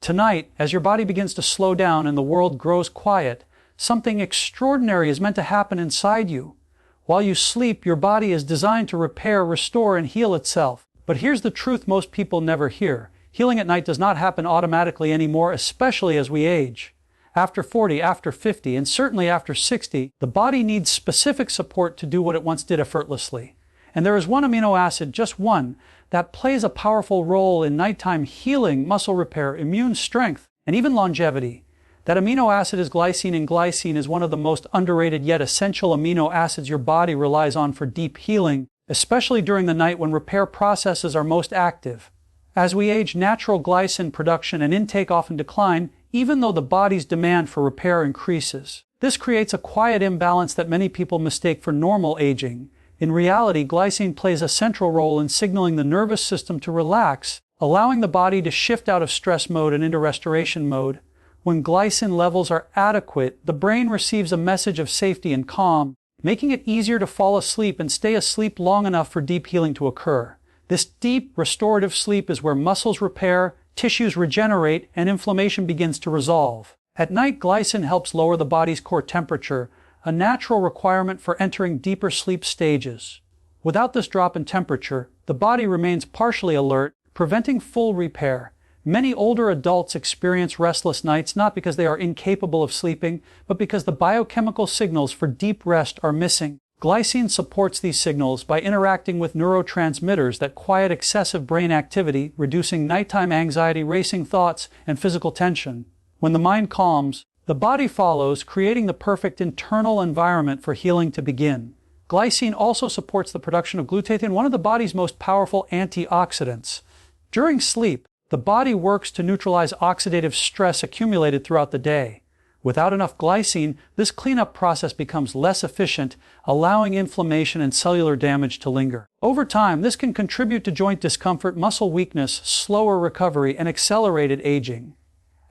Tonight, as your body begins to slow down and the world grows quiet, something extraordinary is meant to happen inside you. While you sleep, your body is designed to repair, restore, and heal itself. But here's the truth most people never hear. Healing at night does not happen automatically anymore, especially as we age. After 40, after 50, and certainly after 60, the body needs specific support to do what it once did effortlessly. And there is one amino acid, just one, that plays a powerful role in nighttime healing, muscle repair, immune strength, and even longevity. That amino acid is glycine, and glycine is one of the most underrated yet essential amino acids your body relies on for deep healing, especially during the night when repair processes are most active. As we age, natural glycine production and intake often decline, even though the body's demand for repair increases. This creates a quiet imbalance that many people mistake for normal aging. In reality, glycine plays a central role in signaling the nervous system to relax, allowing the body to shift out of stress mode and into restoration mode. When glycine levels are adequate, the brain receives a message of safety and calm, making it easier to fall asleep and stay asleep long enough for deep healing to occur. This deep, restorative sleep is where muscles repair, tissues regenerate, and inflammation begins to resolve. At night, glycine helps lower the body's core temperature, a natural requirement for entering deeper sleep stages. Without this drop in temperature, the body remains partially alert, preventing full repair. Many older adults experience restless nights not because they are incapable of sleeping, but because the biochemical signals for deep rest are missing. Glycine supports these signals by interacting with neurotransmitters that quiet excessive brain activity, reducing nighttime anxiety, racing thoughts, and physical tension. When the mind calms, the body follows, creating the perfect internal environment for healing to begin. Glycine also supports the production of glutathione, one of the body's most powerful antioxidants. During sleep, the body works to neutralize oxidative stress accumulated throughout the day. Without enough glycine, this cleanup process becomes less efficient, allowing inflammation and cellular damage to linger. Over time, this can contribute to joint discomfort, muscle weakness, slower recovery, and accelerated aging.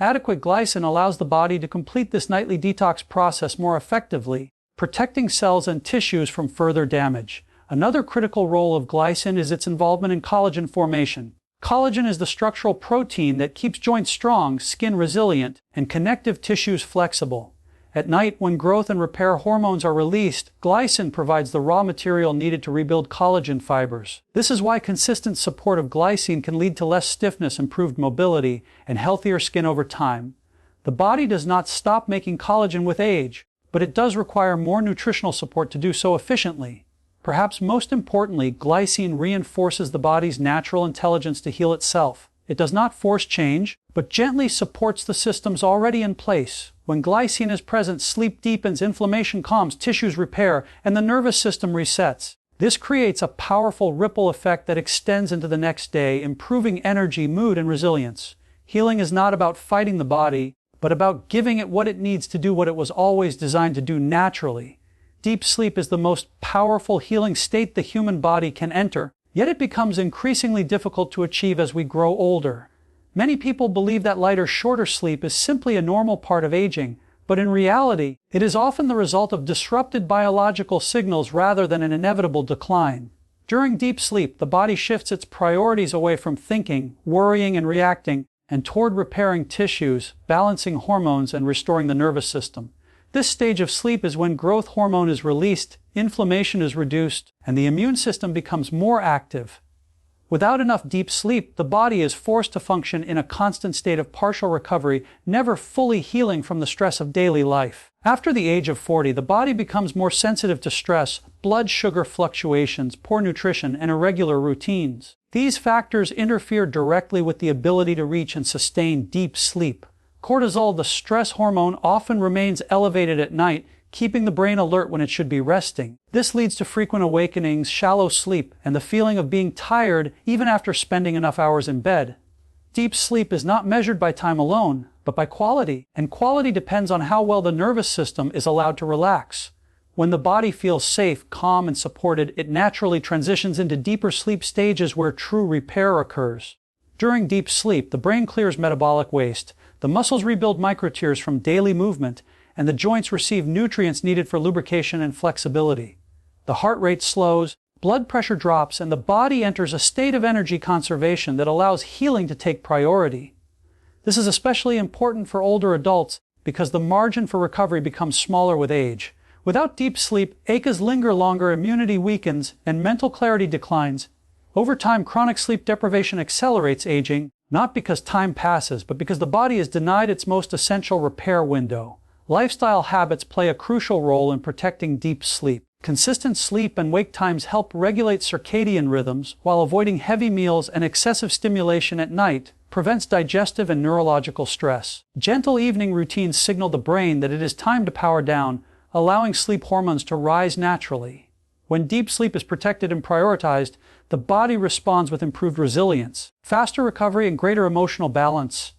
Adequate glycine allows the body to complete this nightly detox process more effectively, protecting cells and tissues from further damage. Another critical role of glycine is its involvement in collagen formation. Collagen is the structural protein that keeps joints strong, skin resilient, and connective tissues flexible. At night, when growth and repair hormones are released, glycine provides the raw material needed to rebuild collagen fibers. This is why consistent support of glycine can lead to less stiffness, improved mobility, and healthier skin over time. The body does not stop making collagen with age, but it does require more nutritional support to do so efficiently. Perhaps most importantly, glycine reinforces the body's natural intelligence to heal itself. It does not force change, but gently supports the systems already in place. When glycine is present, sleep deepens, inflammation calms, tissues repair, and the nervous system resets. This creates a powerful ripple effect that extends into the next day, improving energy, mood, and resilience. Healing is not about fighting the body, but about giving it what it needs to do what it was always designed to do naturally. Deep sleep is the most powerful healing state the human body can enter, yet it becomes increasingly difficult to achieve as we grow older. Many people believe that lighter, shorter sleep is simply a normal part of aging, but in reality, it is often the result of disrupted biological signals rather than an inevitable decline. During deep sleep, the body shifts its priorities away from thinking, worrying, and reacting, and toward repairing tissues, balancing hormones, and restoring the nervous system. This stage of sleep is when growth hormone is released, inflammation is reduced, and the immune system becomes more active. Without enough deep sleep, the body is forced to function in a constant state of partial recovery, never fully healing from the stress of daily life. After the age of 40, the body becomes more sensitive to stress, blood sugar fluctuations, poor nutrition, and irregular routines. These factors interfere directly with the ability to reach and sustain deep sleep. Cortisol, the stress hormone, often remains elevated at night, keeping the brain alert when it should be resting. This leads to frequent awakenings, shallow sleep, and the feeling of being tired even after spending enough hours in bed. Deep sleep is not measured by time alone, but by quality, and quality depends on how well the nervous system is allowed to relax. When the body feels safe, calm, and supported, it naturally transitions into deeper sleep stages where true repair occurs. During deep sleep, the brain clears metabolic waste, the muscles rebuild microtears from daily movement, and the joints receive nutrients needed for lubrication and flexibility. The heart rate slows, blood pressure drops, and the body enters a state of energy conservation that allows healing to take priority. This is especially important for older adults because the margin for recovery becomes smaller with age. Without deep sleep, aches linger longer, immunity weakens, and mental clarity declines. Over time, chronic sleep deprivation accelerates aging, not because time passes, but because the body is denied its most essential repair window. Lifestyle habits play a crucial role in protecting deep sleep. Consistent sleep and wake times help regulate circadian rhythms, while avoiding heavy meals and excessive stimulation at night prevents digestive and neurological stress. Gentle evening routines signal the brain that it is time to power down, allowing sleep hormones to rise naturally. When deep sleep is protected and prioritized, the body responds with improved resilience, faster recovery, and greater emotional balance.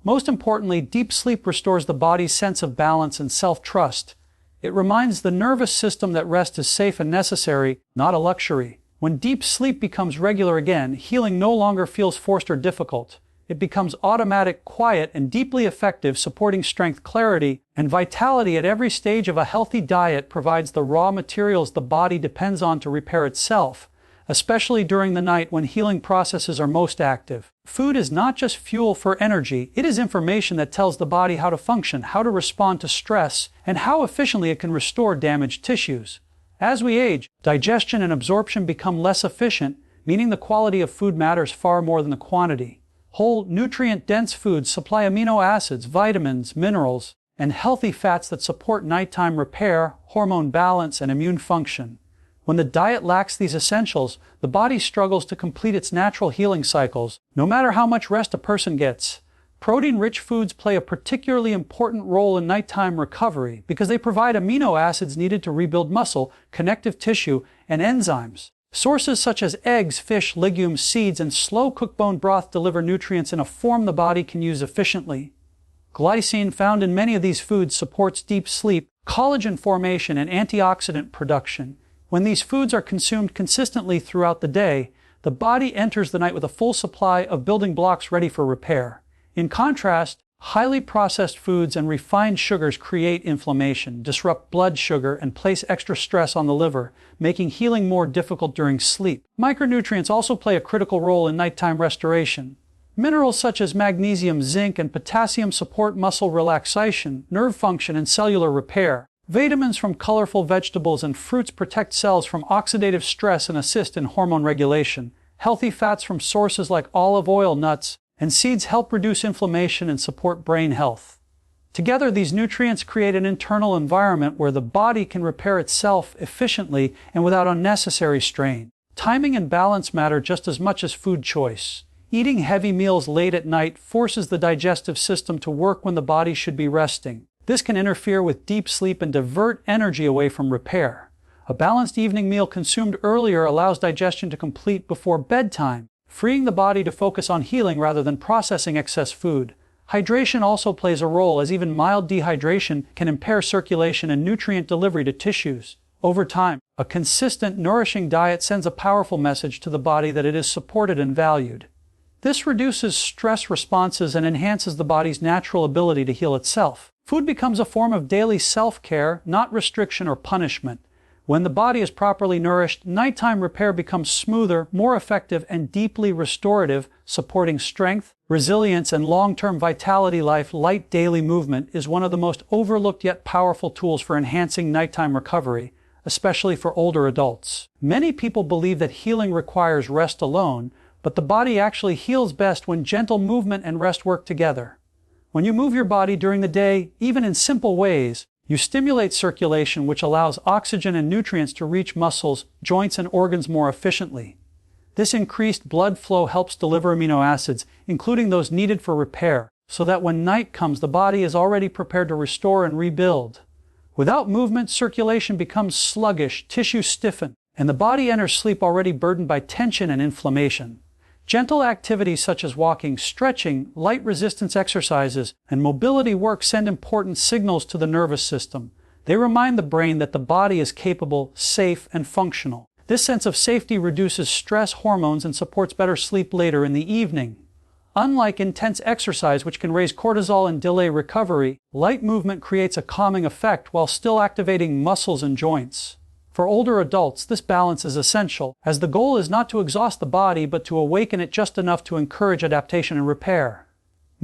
Most importantly, deep sleep restores the body's sense of balance and self-trust. It reminds the nervous system that rest is safe and necessary, not a luxury. When deep sleep becomes regular again, healing no longer feels forced or difficult. It becomes automatic, quiet, and deeply effective, supporting strength, clarity, and vitality at every stage of a healthy diet. Provides the raw materials the body depends on to repair itself, especially during the night when healing processes are most active. Food is not just fuel for energy, it is information that tells the body how to function, how to respond to stress, and how efficiently it can restore damaged tissues. As we age, digestion and absorption become less efficient, meaning the quality of food matters far more than the quantity. Whole, nutrient-dense foods supply amino acids, vitamins, minerals, and healthy fats that support nighttime repair, hormone balance, and immune function. When the diet lacks these essentials, the body struggles to complete its natural healing cycles, no matter how much rest a person gets. Protein-rich foods play a particularly important role in nighttime recovery because they provide amino acids needed to rebuild muscle, connective tissue, and enzymes. Sources such as eggs, fish, legumes, seeds, and slow-cooked bone broth deliver nutrients in a form the body can use efficiently. Glycine found in many of these foods supports deep sleep, collagen formation, and antioxidant production. When these foods are consumed consistently throughout the day, the body enters the night with a full supply of building blocks ready for repair. In contrast, highly processed foods and refined sugars create inflammation, disrupt blood sugar, and place extra stress on the liver, making healing more difficult during sleep. Micronutrients also play a critical role in nighttime restoration. Minerals such as magnesium, zinc, and potassium support muscle relaxation, nerve function, and cellular repair. Vitamins from colorful vegetables and fruits protect cells from oxidative stress and assist in hormone regulation. Healthy fats from sources like olive oil, nuts, and seeds help reduce inflammation and support brain health. Together, these nutrients create an internal environment where the body can repair itself efficiently and without unnecessary strain. Timing and balance matter just as much as food choice. Eating heavy meals late at night forces the digestive system to work when the body should be resting. This can interfere with deep sleep and divert energy away from repair. A balanced evening meal consumed earlier allows digestion to complete before bedtime, freeing the body to focus on healing rather than processing excess food. Hydration also plays a role, as even mild dehydration can impair circulation and nutrient delivery to tissues. Over time, a consistent, nourishing diet sends a powerful message to the body that it is supported and valued. This reduces stress responses and enhances the body's natural ability to heal itself. Food becomes a form of daily self-care, not restriction or punishment. When the body is properly nourished, nighttime repair becomes smoother, more effective, and deeply restorative, supporting strength, resilience, and long-term vitality. Light daily movement is one of the most overlooked yet powerful tools for enhancing nighttime recovery, especially for older adults. Many people believe that healing requires rest alone, but the body actually heals best when gentle movement and rest work together. When you move your body during the day, even in simple ways, you stimulate circulation, which allows oxygen and nutrients to reach muscles, joints, and organs more efficiently. This increased blood flow helps deliver amino acids, including those needed for repair, so that when night comes, the body is already prepared to restore and rebuild. Without movement, circulation becomes sluggish, tissues stiffen, and the body enters sleep already burdened by tension and inflammation. Gentle activities such as walking, stretching, light resistance exercises, and mobility work send important signals to the nervous system. They remind the brain that the body is capable, safe, and functional. This sense of safety reduces stress hormones and supports better sleep later in the evening. Unlike intense exercise, which can raise cortisol and delay recovery, light movement creates a calming effect while still activating muscles and joints. For older adults, this balance is essential, as the goal is not to exhaust the body but to awaken it just enough to encourage adaptation and repair.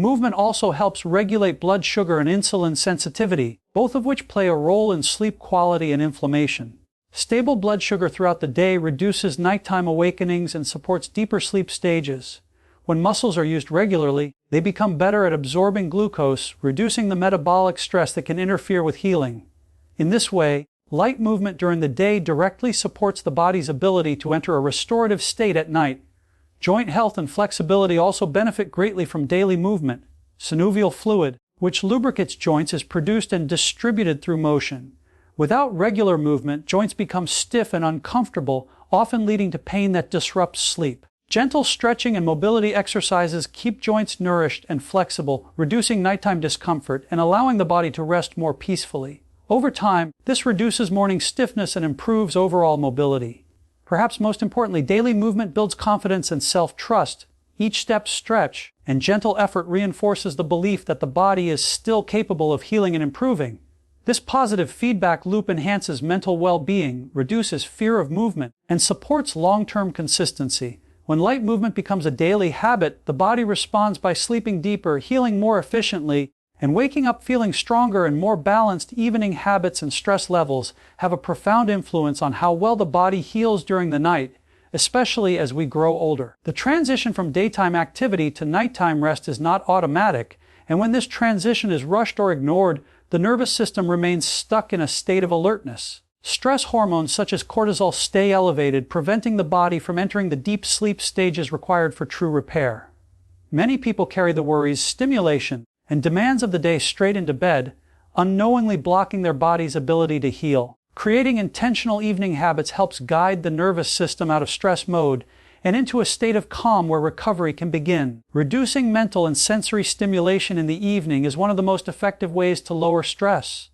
Movement also helps regulate blood sugar and insulin sensitivity, both of which play a role in sleep quality and inflammation. Stable blood sugar throughout the day reduces nighttime awakenings and supports deeper sleep stages. When muscles are used regularly, they become better at absorbing glucose, reducing the metabolic stress that can interfere with healing. In this way, light movement during the day directly supports the body's ability to enter a restorative state at night. Joint health and flexibility also benefit greatly from daily movement. Synovial fluid, which lubricates joints, is produced and distributed through motion. Without regular movement, joints become stiff and uncomfortable, often leading to pain that disrupts sleep. Gentle stretching and mobility exercises keep joints nourished and flexible, reducing nighttime discomfort and allowing the body to rest more peacefully. Over time, this reduces morning stiffness and improves overall mobility. Perhaps most importantly, daily movement builds confidence and self-trust. Each step, stretch, and gentle effort reinforces the belief that the body is still capable of healing and improving. This positive feedback loop enhances mental well-being, reduces fear of movement, and supports long-term consistency. When light movement becomes a daily habit, the body responds by sleeping deeper, healing more efficiently, and waking up feeling stronger and more balanced. Evening habits and stress levels have a profound influence on how well the body heals during the night, especially as we grow older. The transition from daytime activity to nighttime rest is not automatic, and when this transition is rushed or ignored, the nervous system remains stuck in a state of alertness. Stress hormones such as cortisol stay elevated, preventing the body from entering the deep sleep stages required for true repair. Many people carry the worries, stimulation, and demands of the day straight into bed, unknowingly blocking their body's ability to heal. Creating intentional evening habits helps guide the nervous system out of stress mode and into a state of calm where recovery can begin. Reducing mental and sensory stimulation in the evening is one of the most effective ways to lower stress.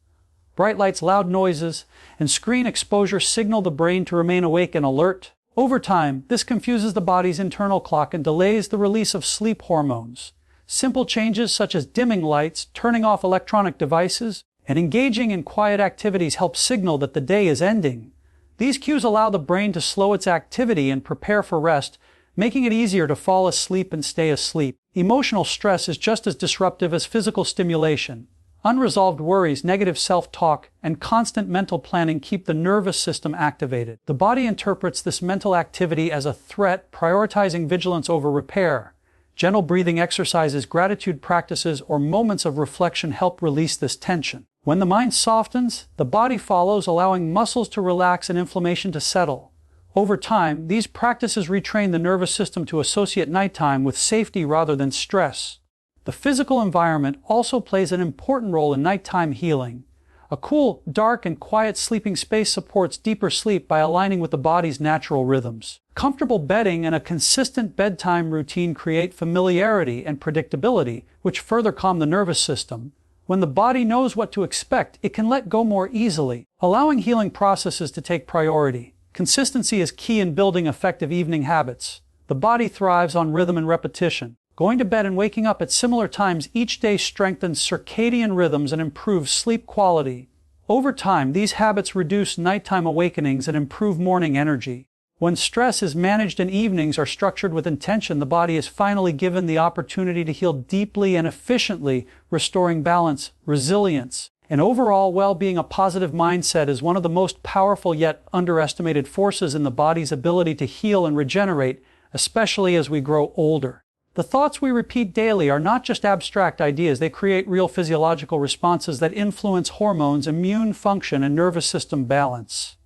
Bright lights, loud noises, and screen exposure signal the brain to remain awake and alert. Over time, this confuses the body's internal clock and delays the release of sleep hormones. Simple changes such as dimming lights, turning off electronic devices, and engaging in quiet activities help signal that the day is ending. These cues allow the brain to slow its activity and prepare for rest, making it easier to fall asleep and stay asleep. Emotional stress is just as disruptive as physical stimulation. Unresolved worries, negative self-talk, and constant mental planning keep the nervous system activated. The body interprets this mental activity as a threat, prioritizing vigilance over repair. Gentle breathing exercises, gratitude practices, or moments of reflection help release this tension. When the mind softens, the body follows, allowing muscles to relax and inflammation to settle. Over time, these practices retrain the nervous system to associate nighttime with safety rather than stress. The physical environment also plays an important role in nighttime healing. A cool, dark, and quiet sleeping space supports deeper sleep by aligning with the body's natural rhythms. Comfortable bedding and a consistent bedtime routine create familiarity and predictability, which further calm the nervous system. When the body knows what to expect, it can let go more easily, allowing healing processes to take priority. Consistency is key in building effective evening habits. The body thrives on rhythm and repetition. Going to bed and waking up at similar times each day strengthens circadian rhythms and improves sleep quality. Over time, these habits reduce nighttime awakenings and improve morning energy. When stress is managed and evenings are structured with intention, the body is finally given the opportunity to heal deeply and efficiently, restoring balance, resilience, and overall well-being. A positive mindset is one of the most powerful yet underestimated forces in the body's ability to heal and regenerate, especially as we grow older. The thoughts we repeat daily are not just abstract ideas, they create real physiological responses that influence hormones, immune function, and nervous system balance.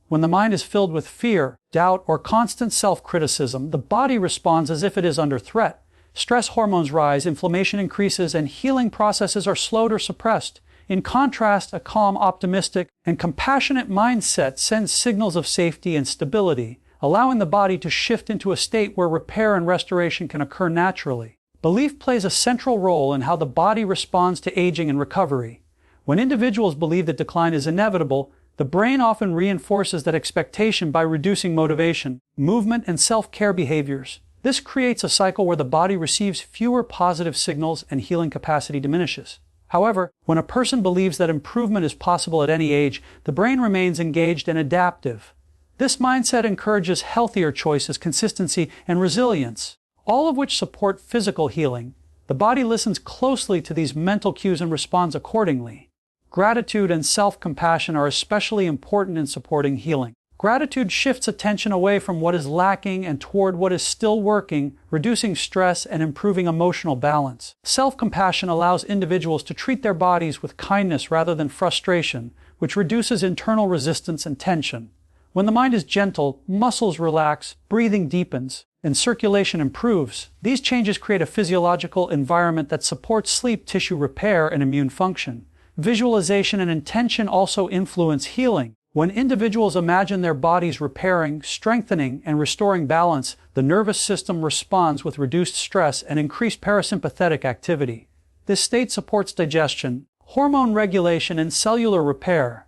When the mind is filled with fear, doubt, or constant self-criticism, the body responds as if it is under threat. Stress hormones rise, inflammation increases, and healing processes are slowed or suppressed. In contrast, a calm, optimistic, and compassionate mindset sends signals of safety and stability, allowing the body to shift into a state where repair and restoration can occur naturally. Belief plays a central role in how the body responds to aging and recovery. When individuals believe that decline is inevitable, the brain often reinforces that expectation by reducing motivation, movement, and self-care behaviors. This creates a cycle where the body receives fewer positive signals and healing capacity diminishes. However, when a person believes that improvement is possible at any age, the brain remains engaged and adaptive. This mindset encourages healthier choices, consistency, and resilience, all of which support physical healing. The body listens closely to these mental cues and responds accordingly. Gratitude and self-compassion are especially important in supporting healing. Gratitude shifts attention away from what is lacking and toward what is still working, reducing stress and improving emotional balance. Self-compassion allows individuals to treat their bodies with kindness rather than frustration, which reduces internal resistance and tension. When the mind is gentle, muscles relax, breathing deepens, and circulation improves. These changes create a physiological environment that supports sleep tissue repair and immune function. Visualization and intention also influence healing. When individuals imagine their bodies repairing, strengthening, and restoring balance, the nervous system responds with reduced stress and increased parasympathetic activity. This state supports digestion, hormone regulation, and cellular repair.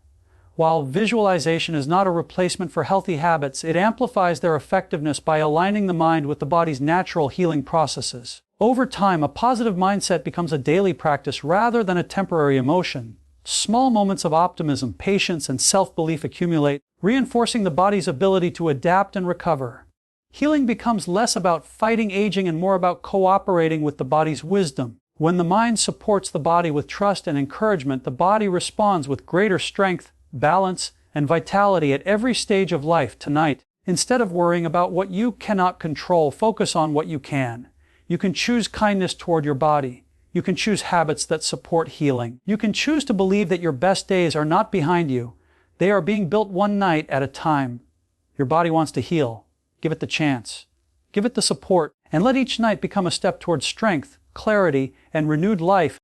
While visualization is not a replacement for healthy habits, it amplifies their effectiveness by aligning the mind with the body's natural healing processes. Over time, a positive mindset becomes a daily practice rather than a temporary emotion. Small moments of optimism, patience, and self-belief accumulate, reinforcing the body's ability to adapt and recover. Healing becomes less about fighting aging and more about cooperating with the body's wisdom. When the mind supports the body with trust and encouragement, the body responds with greater strength, balance, and vitality at every stage of life. Tonight, instead of worrying about what you cannot control, focus on what you can. You can choose kindness toward your body. You can choose habits that support healing. You can choose to believe that your best days are not behind you. They are being built one night at a time. Your body wants to heal. Give it the chance. Give it the support, and let each night become a step toward strength, clarity, and renewed life.